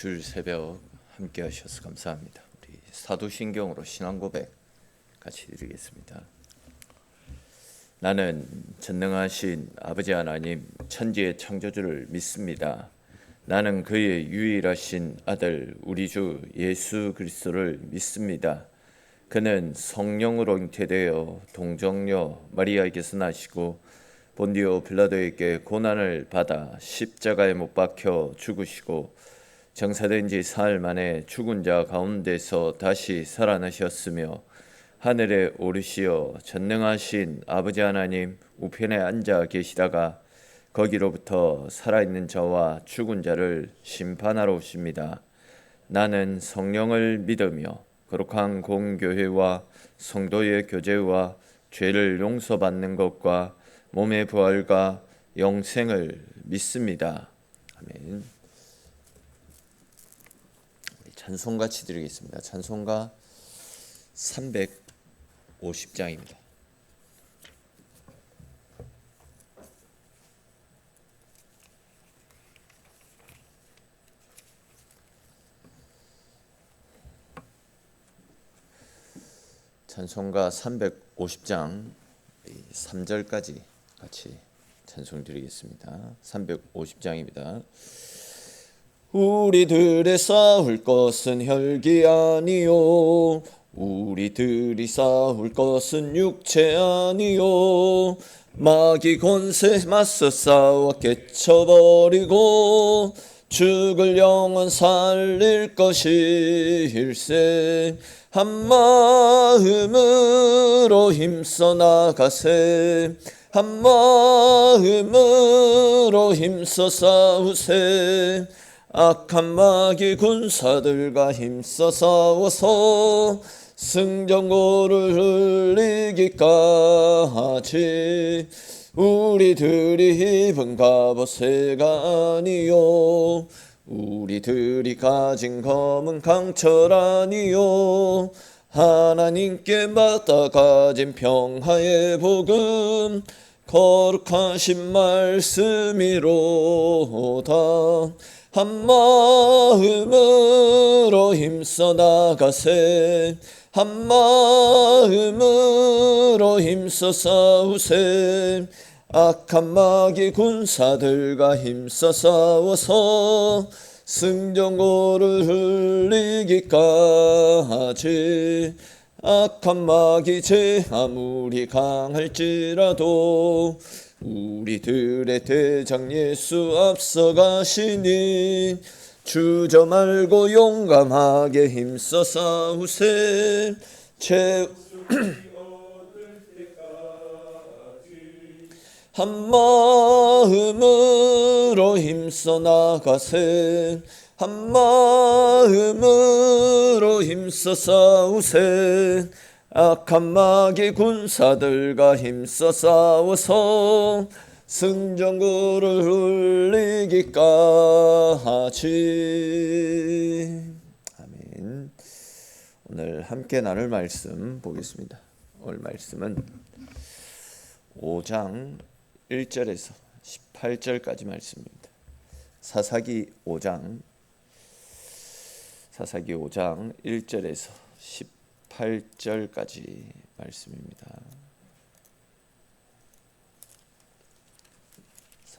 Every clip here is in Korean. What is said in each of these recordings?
줄 새벽 함께 하셔서 감사합니다. 우리 사도신경으로 신앙 고백 같이 드리겠습니다. 나는 전능하신 아버지 하나님 천지의 창조주를 믿습니다. 나는 그의 유일하신 아들 우리 주 예수 그리스도를 믿습니다. 그는 성령으로 잉태되어 동정녀 마리아에게서 나시고 본디오 빌라도에게 고난을 받아 십자가에 못 박혀 죽으시고 정사된 지 사흘 만에 죽은 자 가운데서 다시 살아나셨으며 하늘에 오르시어 전능하신 아버지 하나님 우편에 앉아 계시다가 거기로부터 살아있는 자와 죽은 자를 심판하러 오십니다. 나는 성령을 믿으며 거룩한 공교회와 성도의 교제와 죄를 용서받는 것과 몸의 부활과 영생을 믿습니다. 아멘. 찬송 같이 드리겠습니다. 찬송가 350장입니다. 찬송가 350장 3절까지 같이 찬송 드리겠습니다. 350장입니다. 우리들의 싸울 것은 혈기 아니요 우리들이 싸울 것은 육체 아니요 마귀 권세 맞서 싸워 깨쳐버리고 죽을 영혼 살릴 것일세 한 마음으로 힘써 나가세 한 마음으로 힘써 싸우세 악한 마귀 군사들과 힘써 싸워서 승전고를 흘리기까지 우리들이 입은 갑옷새가 아니요 우리들이 가진 검은 강철 아니요 하나님께 받아 가진 평화의 복음 거룩하신 말씀이로다 한 마음으로 힘써 나가세 한 마음으로 힘써 싸우세 악한 마귀 군사들과 힘써 싸워서 승전고를 흘리기까지 악한 마귀 제 아무리 강할지라도 우리들의 대장 예수 앞서가시니 주저 말고 용감하게 힘써 싸우세 한 마음으로 힘써 나가세 한 마음으로 힘써 싸우세 악한 마귀 군사들과 힘써 싸워서 승전고를 흘리기까지. 아멘. 오늘 함께 나눌 말씀 보겠습니다. 오늘 말씀은 5장 1절에서 18절까지 말씀입니다. 사사기 5장 1절에서 18절까지 말씀입니다.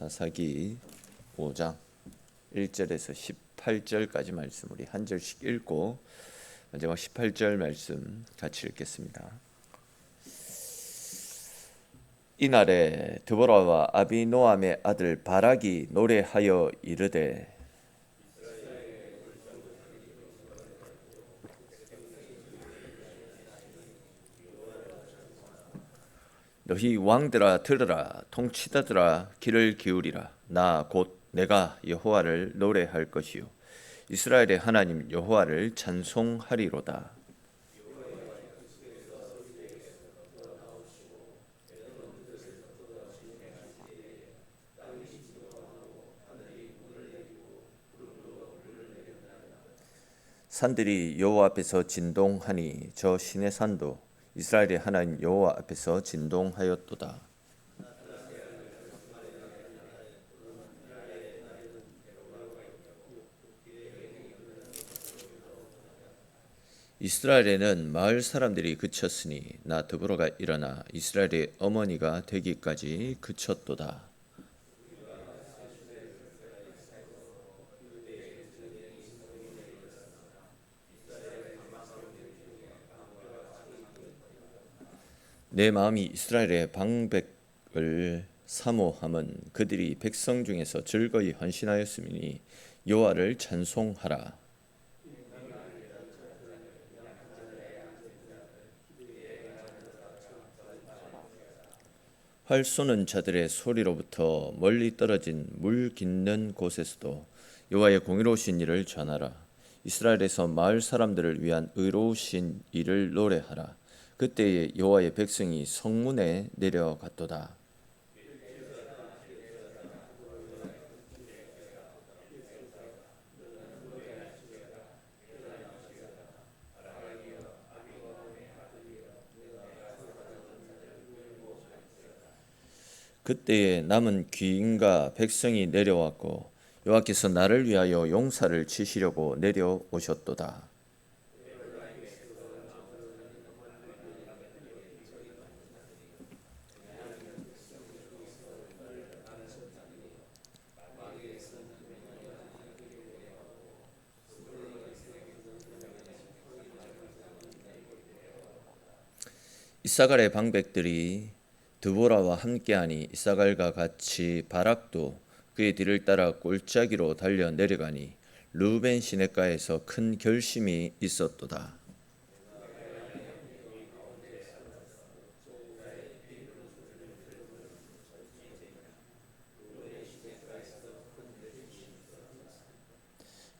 사사기 5장 1절에서 18절까지 말씀 우리 한 절씩 읽고 마지막 18절 말씀 같이 읽겠습니다. 이날에 드보라와 아비노함의 아들 바락이 노래하여 이르되 너희 왕들아 들으라 통치자들아 귀를 기울이라 나 곧 내가 여호와를 노래할 것이요 이스라엘의 하나님 여호와를 찬송하리로다. 산들이 여호와 앞에서 진동하니 저 신의 산도 이스라엘의 하나님 여호와 앞에서 진동하였도다. 이스라엘에는 마을 사람들이 그쳤으니 나 드보라가 일어나 이스라엘의 어머니가 되기까지 그쳤도다. 내 마음이 이스라엘의 방백을 사모함은 그들이 백성 중에서 즐거이 헌신하였음이니 여호와를 찬송하라. 활 쏘는 자들의 소리로부터 멀리 떨어진 물 깃는 곳에서도 여호와의 공의로우신 일을 전하라. 이스라엘에서 마을 사람들을 위한 의로우신 일을 노래하라. 그때에 여호와의 백성이 성문에 내려갔도다. 그때에 남은 귀인과 백성이 내려왔고 여호와께서 나를 위하여 용사를 치시려고 내려오셨도다. 이사갈의 방백들이 드보라와 함께하니 이사갈과 같이 바락도 그의 뒤를 따라 골짜기로 달려 내려가니 르우벤 시냇가에서 큰 결심이 있었도다.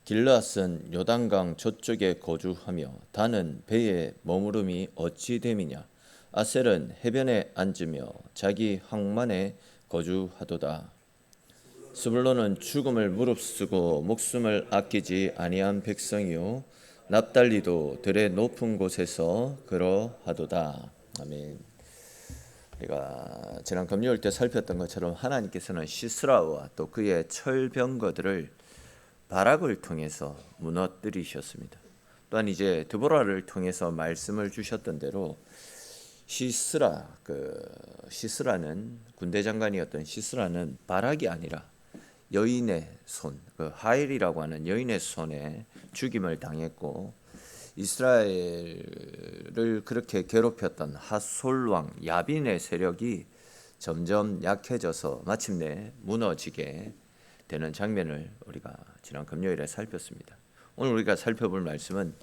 길르앗은 요단강 저쪽에 거주하며 단은 배에 머무름이 어찌 됨이냐. 아셀은 해변에 앉으며 자기 항만에 거주하도다. 스불론은 죽음을 무릅쓰고 목숨을 아끼지 아니한 백성이요 납달리도 들의 높은 곳에서 그러하도다. 아멘. 우리가 지난 금요일 때 살폈던 것처럼 하나님께서는 시스라와 또 그의 철병거들을 바락을 통해서 무너뜨리셨습니다. 또한 이제 드보라를 통해서 말씀을 주셨던 대로 시스라는 군대 장관이었던 시스라는 바락이 아니라 여인의 손, 하일이라고 하는 여인의 손에 죽임을 당했고 이스라엘을 그렇게 괴롭혔던 핫솔 왕 야빈의 세력이 점점 약해져서 마침내 무너지게 되는 장면을 우리가 지난 금요일에 살폈습니다. 오늘 우리가 살펴볼 말씀은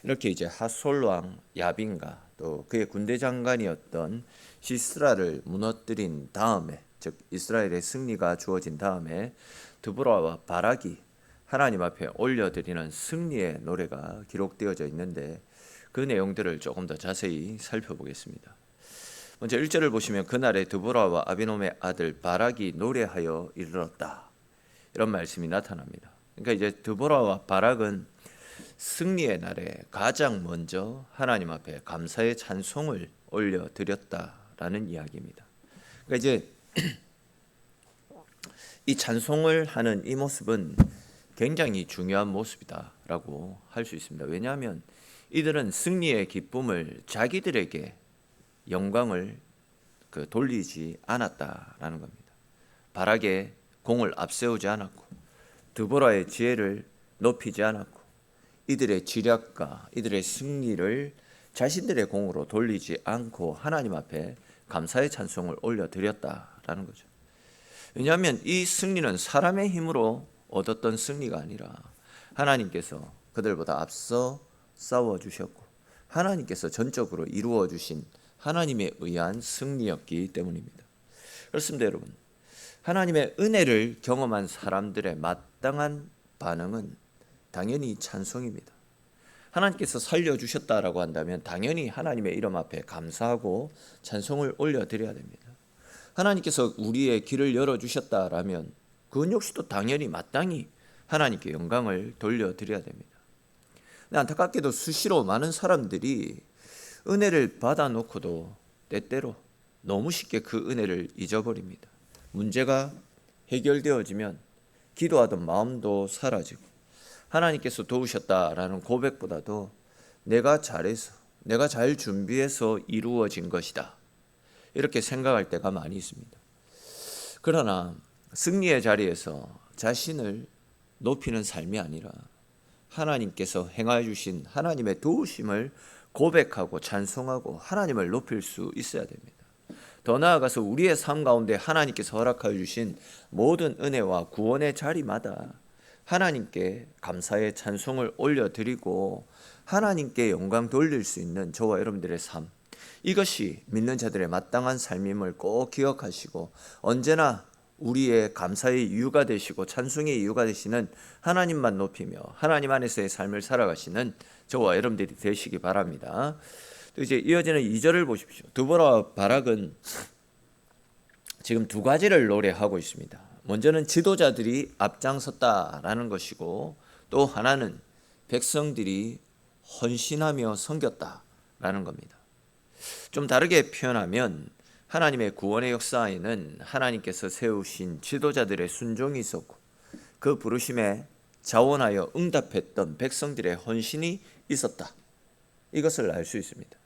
이렇게 이제 핫솔 왕 야빈과 또 그의 군대 장관이었던 시스라를 무너뜨린 다음에, 즉 이스라엘의 승리가 주어진 다음에 드보라와 바락이 하나님 앞에 올려드리는 승리의 노래가 기록되어져 있는데 그 내용들을 조금 더 자세히 살펴보겠습니다. 먼저 1절을 보시면 그날에 드보라와 아비놈의 아들 바락이 노래하여 이르렀다. 이런 말씀이 나타납니다. 그러니까 이제 드보라와 바락은 승리의 날에 가장 먼저 하나님 앞에 감사의 찬송을 올려드렸다라는 이야기입니다. 그러니까 이제 이 찬송을 하는 이 모습은 굉장히 중요한 모습이다라고 할 수 있습니다. 왜냐하면 이들은 승리의 기쁨을 자기들에게 영광을 돌리지 않았다라는 겁니다. 바락의 공을 앞세우지 않았고 드보라의 지혜를 높이지 않았고 이들의 지략과 이들의 승리를 자신들의 공으로 돌리지 않고 하나님 앞에 감사의 찬송을 올려드렸다라는 거죠. 왜냐하면 이 승리는 사람의 힘으로 얻었던 승리가 아니라 하나님께서 그들보다 앞서 싸워주셨고 하나님께서 전적으로 이루어주신 하나님에 의한 승리였기 때문입니다. 그렇습니다, 여러분. 하나님의 은혜를 경험한 사람들의 마땅한 반응은 당연히 찬송입니다. 하나님께서 살려주셨다라고 한다면 당연히 하나님의 이름 앞에 감사하고 찬송을 올려드려야 됩니다. 하나님께서 우리의 길을 열어주셨다라면 그건 역시 또 당연히 마땅히 하나님께 영광을 돌려드려야 됩니다. 안타깝게도 수시로 많은 사람들이 은혜를 받아놓고도 때때로 너무 쉽게 그 은혜를 잊어버립니다. 문제가 해결되어지면 기도하던 마음도 사라지고 하나님께서 도우셨다라는 고백보다도 내가 잘해서, 내가 잘 준비해서 이루어진 것이다, 이렇게 생각할 때가 많이 있습니다. 그러나 승리의 자리에서 자신을 높이는 삶이 아니라 하나님께서 행하여 주신 하나님의 도우심을 고백하고 찬송하고 하나님을 높일 수 있어야 됩니다. 더 나아가서 우리의 삶 가운데 하나님께서 허락하여 주신 모든 은혜와 구원의 자리마다 하나님께 감사의 찬송을 올려드리고 하나님께 영광 돌릴 수 있는 저와 여러분들의 삶, 이것이 믿는 자들의 마땅한 삶임을 꼭 기억하시고 언제나 우리의 감사의 이유가 되시고 찬송의 이유가 되시는 하나님만 높이며 하나님 안에서의 삶을 살아가시는 저와 여러분들이 되시기 바랍니다. 또 이제 이어지는 2절을 보십시오. 드보라와 바락은 지금 두 가지를 노래하고 있습니다. 먼저는 지도자들이 앞장섰다라는 것이고, 또 하나는 백성들이 헌신하며 섬겼다라는 겁니다. 좀 다르게 표현하면 하나님의 구원의 역사에는 하나님께서 세우신 지도자들의 순종이 있었고, 그 부르심에 자원하여 응답했던 백성들의 헌신이 있었다, 이것을 알 수 있습니다.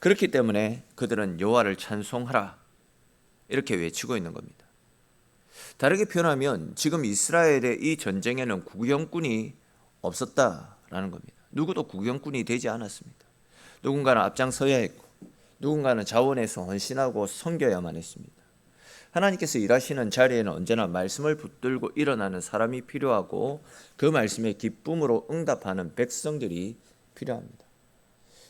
그렇기 때문에 그들은 여호와를 찬송하라, 이렇게 외치고 있는 겁니다. 다르게 표현하면 지금 이스라엘의 이 전쟁에는 구경꾼이 없었다라는 겁니다. 누구도 구경꾼이 되지 않았습니다. 누군가는 앞장서야 했고 누군가는 자원해서 헌신하고 섬겨야만 했습니다. 하나님께서 일하시는 자리에는 언제나 말씀을 붙들고 일어나는 사람이 필요하고 그 말씀에 기쁨으로 응답하는 백성들이 필요합니다.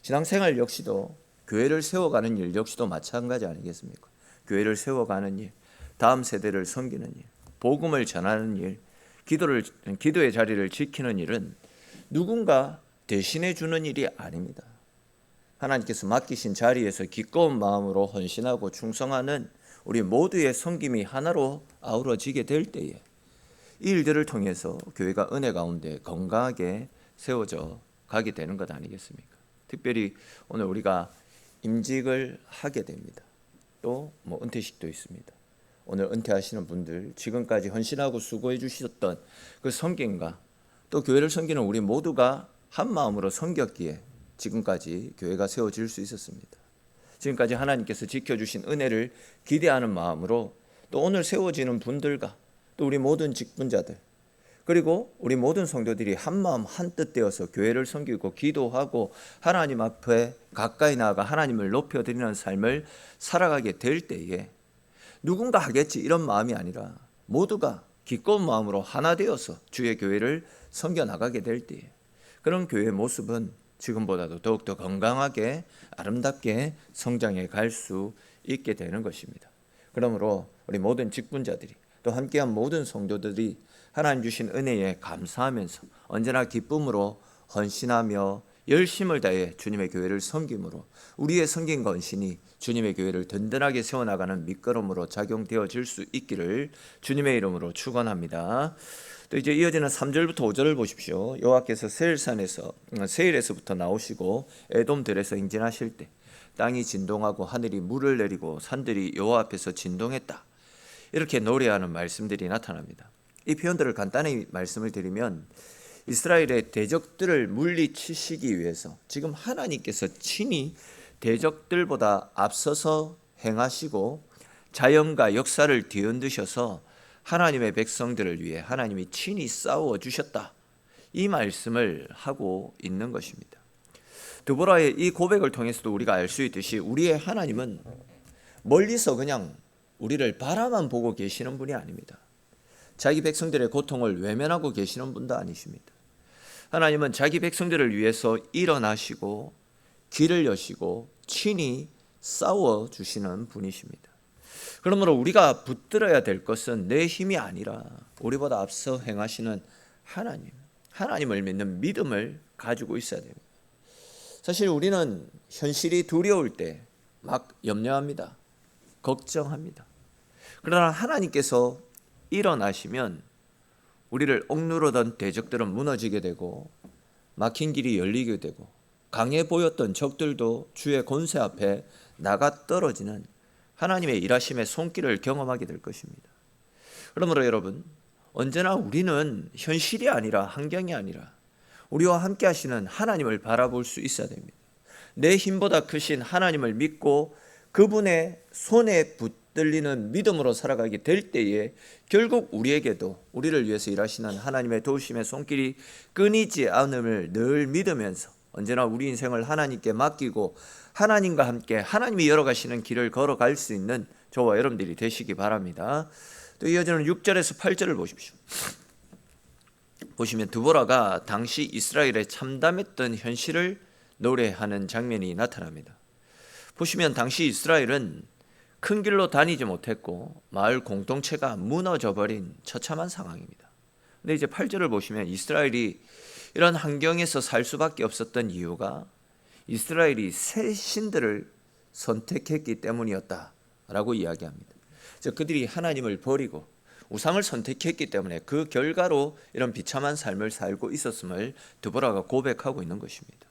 신앙생활 역시도 교회를 세워가는 일 역시도 마찬가지 아니겠습니까? 교회를 세워가는 일, 다음 세대를 섬기는 일, 복음을 전하는 일, 기도의 자리를 지키는 일은 누군가 대신해 주는 일이 아닙니다. 하나님께서 맡기신 자리에서 기꺼운 마음으로 헌신하고 충성하는 우리 모두의 섬김이 하나로 아우러지게 될 때에 이 일들을 통해서 교회가 은혜 가운데 건강하게 세워져 가게 되는 것 아니겠습니까? 특별히 오늘 우리가 임직을 하게 됩니다. 또 은퇴식도 있습니다. 오늘 은퇴하시는 분들, 지금까지 헌신하고 수고해 주셨던 그 섬김과 또 교회를 섬기는 우리 모두가 한 마음으로 섬겼기에 지금까지 교회가 세워질 수 있었습니다. 지금까지 하나님께서 지켜주신 은혜를 기대하는 마음으로 또 오늘 세워지는 분들과 또 우리 모든 직분자들, 그리고 우리 모든 성도들이 한마음 한뜻 되어서 교회를 섬기고 기도하고 하나님 앞에 가까이 나아가 하나님을 높여드리는 삶을 살아가게 될 때에 누군가 하겠지 이런 마음이 아니라 모두가 기꺼운 마음으로 하나 되어서 주의 교회를 섬겨나가게 될 때에 그런 교회의 모습은 지금보다도 더욱더 건강하게 아름답게 성장해 갈 수 있게 되는 것입니다. 그러므로 우리 모든 직분자들이 또 함께한 모든 성도들이 하나님 주신 은혜에 감사하면서 언제나 기쁨으로 헌신하며 열심을 다해 주님의 교회를 섬김으로 우리의 섬김과 헌신이 주님의 교회를 든든하게 세워나가는 밑거름으로 작용되어질 수 있기를 주님의 이름으로 축원합니다. 또 이제 이어지는 3절부터 5절을 보십시오. 여호와께서 세일에서부터 나오시고 에돔들에서 행진하실 때 땅이 진동하고 하늘이 물을 내리고 산들이 여호와 앞에서 진동했다, 이렇게 노래하는 말씀들이 나타납니다. 이 표현들을 간단히 말씀을 드리면 이스라엘의 대적들을 물리치시기 위해서 지금 하나님께서 친히 대적들보다 앞서서 행하시고 자연과 역사를 뒤흔드셔서 하나님의 백성들을 위해 하나님이 친히 싸워 주셨다, 이 말씀을 하고 있는 것입니다. 드보라의 이 고백을 통해서도 우리가 알 수 있듯이 우리의 하나님은 멀리서 그냥 우리를 바라만 보고 계시는 분이 아닙니다. 자기 백성들의 고통을 외면하고 계시는 분도 아니십니다. 하나님은 자기 백성들을 위해서 일어나시고 길을 여시고 친히 싸워 주시는 분이십니다. 그러므로 우리가 붙들어야 될 것은 내 힘이 아니라 우리보다 앞서 행하시는 하나님을 믿는 믿음을 가지고 있어야 됩니다. 사실 우리는 현실이 두려울 때 막 염려합니다. 걱정합니다. 그러나 하나님께서 일어나시면 우리를 억누르던 대적들은 무너지게 되고 막힌 길이 열리게 되고 강해 보였던 적들도 주의 권세 앞에 나가 떨어지는 하나님의 일하심의 손길을 경험하게 될 것입니다. 그러므로 여러분, 언제나 우리는 현실이 아니라 환경이 아니라 우리와 함께 하시는 하나님을 바라볼 수 있어야 됩니다. 내 힘보다 크신 하나님을 믿고 그분의 손에 붙들리는 믿음으로 살아가게 될 때에 결국 우리에게도 우리를 위해서 일하시는 하나님의 도우심의 손길이 끊이지 않음을 늘 믿으면서 언제나 우리 인생을 하나님께 맡기고 하나님과 함께 하나님이 열어가시는 길을 걸어갈 수 있는 저와 여러분들이 되시기 바랍니다. 또 이어지는 6절에서 8절을 보십시오. 보시면 드보라가 당시 이스라엘에 참담했던 현실을 노래하는 장면이 나타납니다. 보시면 당시 이스라엘은 큰 길로 다니지 못했고 마을 공동체가 무너져버린 처참한 상황입니다. 근데 이제 8절을 보시면 이스라엘이 이런 환경에서 살 수밖에 없었던 이유가 이스라엘이 새 신들을 선택했기 때문이었다라고 이야기합니다. 즉 그들이 하나님을 버리고 우상을 선택했기 때문에 그 결과로 이런 비참한 삶을 살고 있었음을 드보라가 고백하고 있는 것입니다.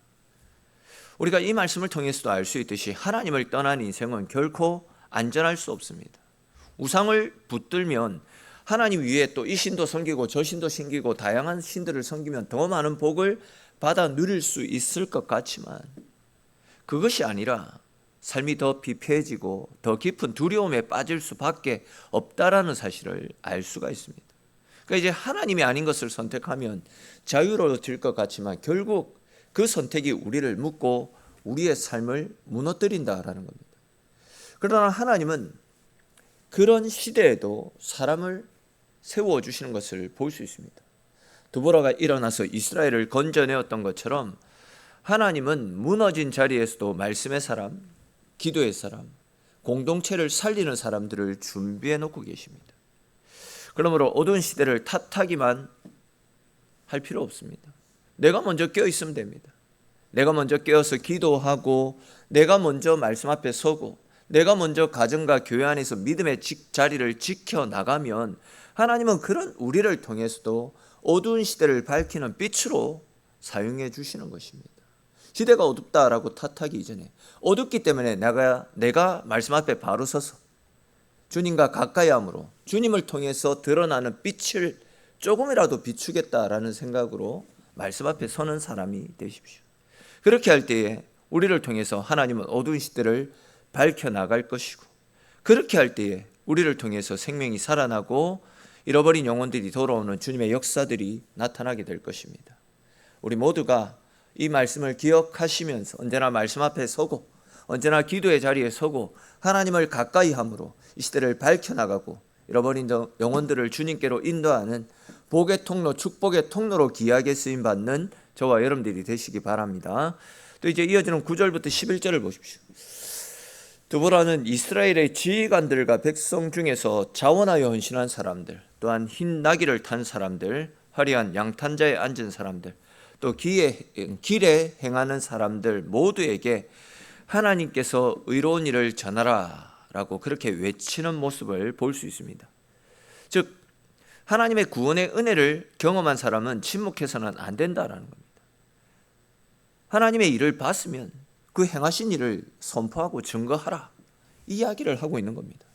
우리가 이 말씀을 통해서도 알 수 있듯이 하나님을 떠난 인생은 결코 안전할 수 없습니다. 우상을 붙들면 하나님 위에 또 이 신도 섬기고 저 신도 섬기고 다양한 신들을 섬기면 더 많은 복을 받아 누릴 수 있을 것 같지만 그것이 아니라 삶이 더 피폐해지고 더 깊은 두려움에 빠질 수밖에 없다라는 사실을 알 수가 있습니다. 그러니까 이제 하나님이 아닌 것을 선택하면 자유로워질 것 같지만 결국 그 선택이 우리를 묶고 우리의 삶을 무너뜨린다라는 겁니다. 그러나 하나님은 그런 시대에도 사람을 세워주시는 것을 볼 수 있습니다. 드보라가 일어나서 이스라엘을 건져내었던 것처럼 하나님은 무너진 자리에서도 말씀의 사람, 기도의 사람, 공동체를 살리는 사람들을 준비해 놓고 계십니다. 그러므로 어두운 시대를 탓하기만 할 필요 없습니다. 내가 먼저 깨어 있으면 됩니다. 내가 먼저 깨어서 기도하고 내가 먼저 말씀 앞에 서고 내가 먼저 가정과 교회 안에서 믿음의 자리를 지켜나가면 하나님은 그런 우리를 통해서도 어두운 시대를 밝히는 빛으로 사용해 주시는 것입니다. 시대가 어둡다라고 탓하기 이전에 어둡기 때문에 내가 말씀 앞에 바로 서서 주님과 가까이 함으로 주님을 통해서 드러나는 빛을 조금이라도 비추겠다라는 생각으로 말씀 앞에 서는 사람이 되십시오. 그렇게 할 때에 우리를 통해서 하나님은 어두운 시대를 밝혀나갈 것이고 그렇게 할 때에 우리를 통해서 생명이 살아나고 잃어버린 영혼들이 돌아오는 주님의 역사들이 나타나게 될 것입니다. 우리 모두가 이 말씀을 기억하시면서 언제나 말씀 앞에 서고 언제나 기도의 자리에 서고 하나님을 가까이 함으로 이 시대를 밝혀나가고 잃어버린 영혼들을 주님께로 인도하는 복의 통로, 축복의 통로로 귀하게 쓰임받는 저와 여러분들이 되시기 바랍니다. 또 이제 이어지는 9절부터 11절을 보십시오. 드보라는 이스라엘의 지휘관들과 백성 중에서 자원하여 헌신한 사람들, 또한 흰 나귀를 탄 사람들, 화려한 양탄자에 앉은 사람들, 또 길에 행하는 사람들 모두에게 하나님께서 의로운 일을 전하라 라고 그렇게 외치는 모습을 볼 수 있습니다. 즉 하나님의 구원의 은혜를 경험한 사람은 침묵해서는 안 된다라는 겁니다. 하나님의 일을 봤으면 그 행하신 일을 선포하고 증거하라, 이 이야기를 하고 있는 겁니다.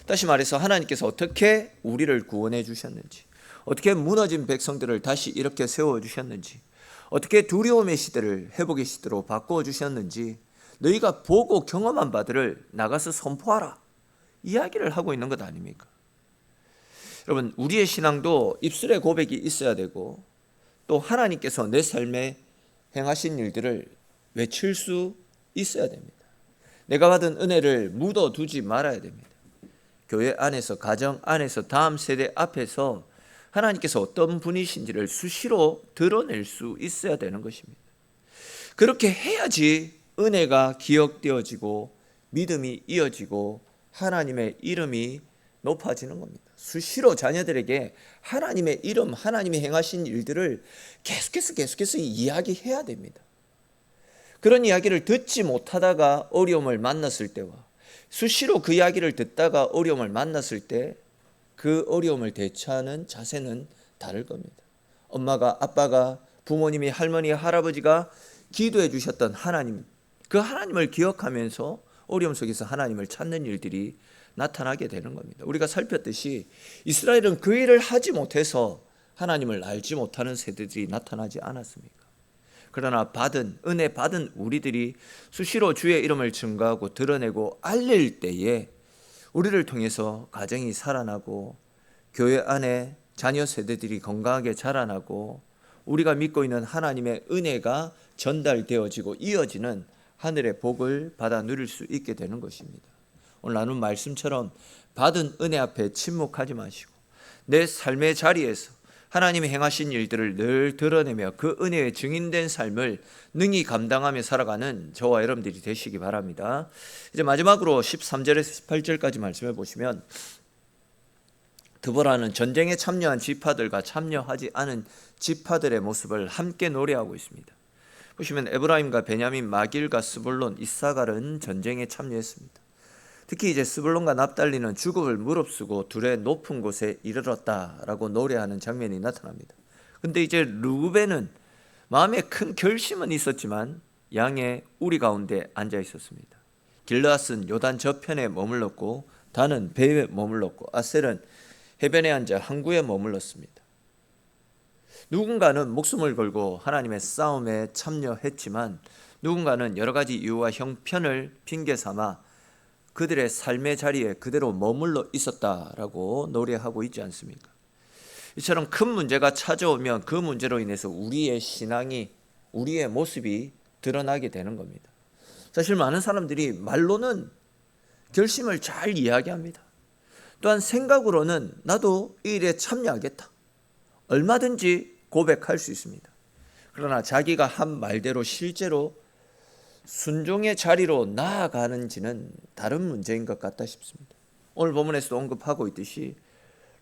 다시 말해서 하나님께서 어떻게 우리를 구원해 주셨는지, 어떻게 무너진 백성들을 다시 이렇게 세워주셨는지, 어떻게 두려움의 시대를 회복의 시대로 바꾸어 주셨는지 너희가 보고 경험한 바들을 나가서 선포하라, 이야기를 하고 있는 것 아닙니까? 여러분, 우리의 신앙도 입술의 고백이 있어야 되고 또 하나님께서 내 삶에 행하신 일들을 외칠 수 있어야 됩니다. 내가 받은 은혜를 묻어두지 말아야 됩니다. 교회 안에서, 가정 안에서, 다음 세대 앞에서 하나님께서 어떤 분이신지를 수시로 드러낼 수 있어야 되는 것입니다. 그렇게 해야지 은혜가 기억되어지고 믿음이 이어지고 하나님의 이름이 높아지는 겁니다. 수시로 자녀들에게 하나님의 이름, 하나님이 행하신 일들을 계속해서 이야기해야 됩니다. 그런 이야기를 듣지 못하다가 어려움을 만났을 때와 수시로 그 이야기를 듣다가 어려움을 만났을 때 그 어려움을 대처하는 자세는 다를 겁니다. 엄마가, 아빠가, 부모님이, 할머니, 할아버지가 기도해 주셨던 하나님, 그 하나님을 기억하면서 어려움 속에서 하나님을 찾는 일들이 나타나게 되는 겁니다. 우리가 살폈듯이 이스라엘은 그 일을 하지 못해서 하나님을 알지 못하는 세대들이 나타나지 않았습니까? 그러나 은혜 받은 우리들이 수시로 주의 이름을 증거하고 드러내고 알릴 때에 우리를 통해서 가정이 살아나고 교회 안에 자녀 세대들이 건강하게 자라나고 우리가 믿고 있는 하나님의 은혜가 전달되어지고 이어지는 하늘의 복을 받아 누릴 수 있게 되는 것입니다. 오늘 나눈 말씀처럼 받은 은혜 앞에 침묵하지 마시고 내 삶의 자리에서 하나님이 행하신 일들을 늘 드러내며 그 은혜의 증인된 삶을 능히 감당하며 살아가는 저와 여러분들이 되시기 바랍니다. 이제 마지막으로 13절에서 18절까지 말씀해 보시면 드보라는 전쟁에 참여한 지파들과 참여하지 않은 지파들의 모습을 함께 노래하고 있습니다. 보시면 에브라임과 베냐민, 마길과 스불론, 이사갈은 전쟁에 참여했습니다. 특히 이제 스불론과 납달리는 죽음을 무릅쓰고 둘의 높은 곳에 이르렀다라고 노래하는 장면이 나타납니다. 근데 이제 르우벤은 마음에 큰 결심은 있었지만 양의 우리 가운데 앉아 있었습니다. 길르앗은 요단 저편에 머물렀고 단은 배에 머물렀고 아셀은 해변에 앉아 항구에 머물렀습니다. 누군가는 목숨을 걸고 하나님의 싸움에 참여했지만 누군가는 여러 가지 이유와 형편을 핑계 삼아 그들의 삶의 자리에 그대로 머물러 있었다라고 노래하고 있지 않습니까? 이처럼 큰 문제가 찾아오면 그 문제로 인해서 우리의 신앙이, 우리의 모습이 드러나게 되는 겁니다. 사실 많은 사람들이 말로는 결심을 잘 이야기합니다. 또한 생각으로는 나도 이 일에 참여하겠다, 얼마든지 고백할 수 있습니다. 그러나 자기가 한 말대로 실제로 순종의 자리로 나아가는지는 다른 문제인 것 같다 싶습니다. 오늘 본문에서도 언급하고 있듯이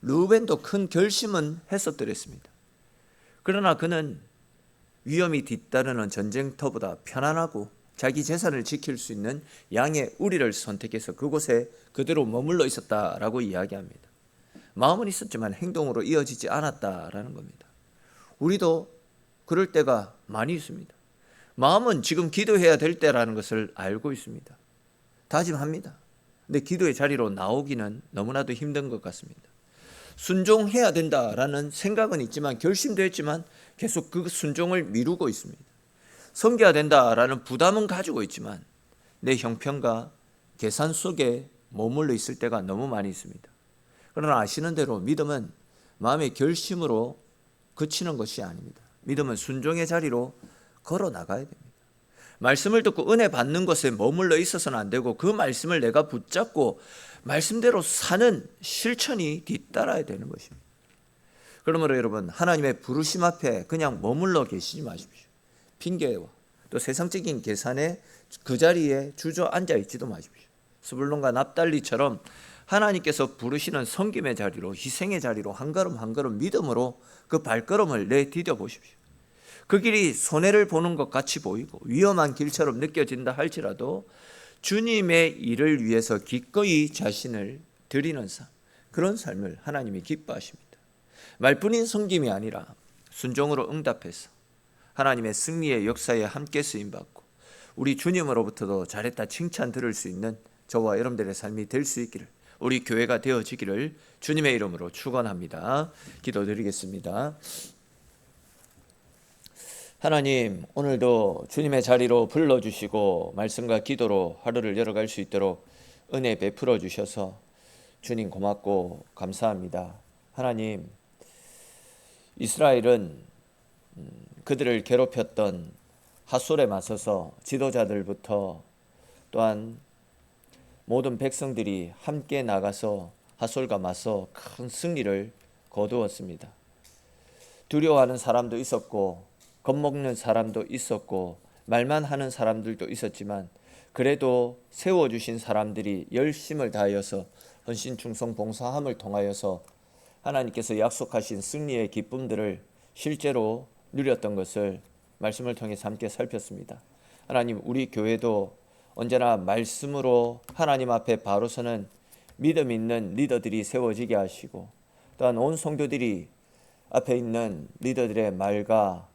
르우벤도 큰 결심은 했었더랬습니다. 그러나 그는 위험이 뒤따르는 전쟁터보다 편안하고 자기 재산을 지킬 수 있는 양의 우리를 선택해서 그곳에 그대로 머물러 있었다라고 이야기합니다. 마음은 있었지만 행동으로 이어지지 않았다라는 겁니다. 우리도 그럴 때가 많이 있습니다. 마음은 지금 기도해야 될 때라는 것을 알고 있습니다. 다짐합니다. 근데 기도의 자리로 나오기는 너무나도 힘든 것 같습니다. 순종해야 된다라는 생각은 있지만 결심도 했지만 계속 그 순종을 미루고 있습니다. 섬겨야 된다라는 부담은 가지고 있지만 내 형편과 계산 속에 머물러 있을 때가 너무 많이 있습니다. 그러나 아시는 대로 믿음은 마음의 결심으로 그치는 것이 아닙니다. 믿음은 순종의 자리로 걸어 나가야 됩니다. 말씀을 듣고 은혜 받는 것에 머물러 있어서는 안 되고 그 말씀을 내가 붙잡고 말씀대로 사는 실천이 뒤따라야 되는 것입니다. 그러므로 여러분, 하나님의 부르심 앞에 그냥 머물러 계시지 마십시오. 핑계와 또 세상적인 계산에 그 자리에 주저앉아 있지도 마십시오. 스불론과 납달리처럼 하나님께서 부르시는 섬김의 자리로, 희생의 자리로 한 걸음 한 걸음 믿음으로 그 발걸음을 내디뎌 보십시오. 그 길이 손해를 보는 것 같이 보이고 위험한 길처럼 느껴진다 할지라도 주님의 일을 위해서 기꺼이 자신을 드리는 삶, 그런 삶을 하나님이 기뻐하십니다. 말뿐인 섬김이 아니라 순종으로 응답해서 하나님의 승리의 역사에 함께 쓰임받고 우리 주님으로부터도 잘했다 칭찬 들을 수 있는 저와 여러분들의 삶이 될 수 있기를, 우리 교회가 되어지기를 주님의 이름으로 축원합니다. 기도드리겠습니다. 하나님, 오늘도 주님의 자리로 불러주시고 말씀과 기도로 하루를 열어갈 수 있도록 은혜 베풀어 주셔서 주님 고맙고 감사합니다. 하나님, 이스라엘은 그들을 괴롭혔던 핫솔에 맞서서 지도자들부터 또한 모든 백성들이 함께 나가서 핫솔과 맞서 큰 승리를 거두었습니다. 두려워하는 사람도 있었고 겁먹는 사람도 있었고 말만 하는 사람들도 있었지만 그래도 세워주신 사람들이 열심을 다하여서 헌신, 충성, 봉사함을 통하여서 하나님께서 약속하신 승리의 기쁨들을 실제로 누렸던 것을 말씀을 통해서 함께 살폈습니다. 하나님, 우리 교회도 언제나 말씀으로 하나님 앞에 바로 서는 믿음 있는 리더들이 세워지게 하시고 또한 온 성도들이 앞에 있는 리더들의 말과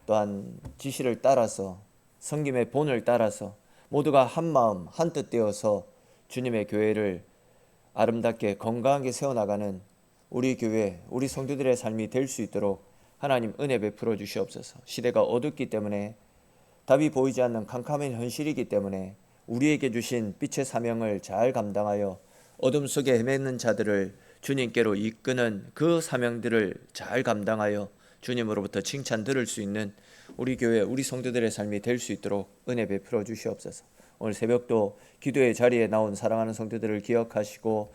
또한 지시를 따라서 섬김의 본을 따라서 모두가 한마음 한뜻 되어서 주님의 교회를 아름답게 건강하게 세워나가는 우리 교회, 우리 성도들의 삶이 될 수 있도록 하나님 은혜 베풀어 주시옵소서. 시대가 어둡기 때문에 답이 보이지 않는 캄캄한 현실이기 때문에 우리에게 주신 빛의 사명을 잘 감당하여 어둠 속에 헤매는 자들을 주님께로 이끄는 그 사명들을 잘 감당하여 주님으로부터 칭찬 들을 수 있는 우리 교회 우리 성도들의 삶이 될 수 있도록 은혜 베풀어 주시옵소서. 오늘 새벽도 기도의 자리에 나온 사랑하는 성도들을 기억하시고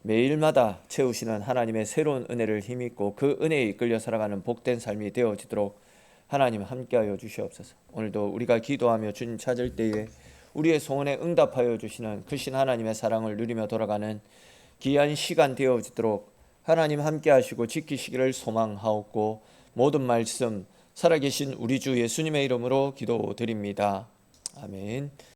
매일마다 채우시는 하나님의 새로운 은혜를 힘입고 그 은혜에 이끌려 살아가는 복된 삶이 되어지도록 하나님 함께하여 주시옵소서. 오늘도 우리가 기도하며 주님 찾을 때에 우리의 소원에 응답하여 주시는 크신 하나님의 사랑을 누리며 돌아가는 귀한 시간 되어지도록 하나님 함께하시고 지키시기를 소망하옵고 모든 말씀 살아계신 우리 주 예수님의 이름으로 기도드립니다. 아멘.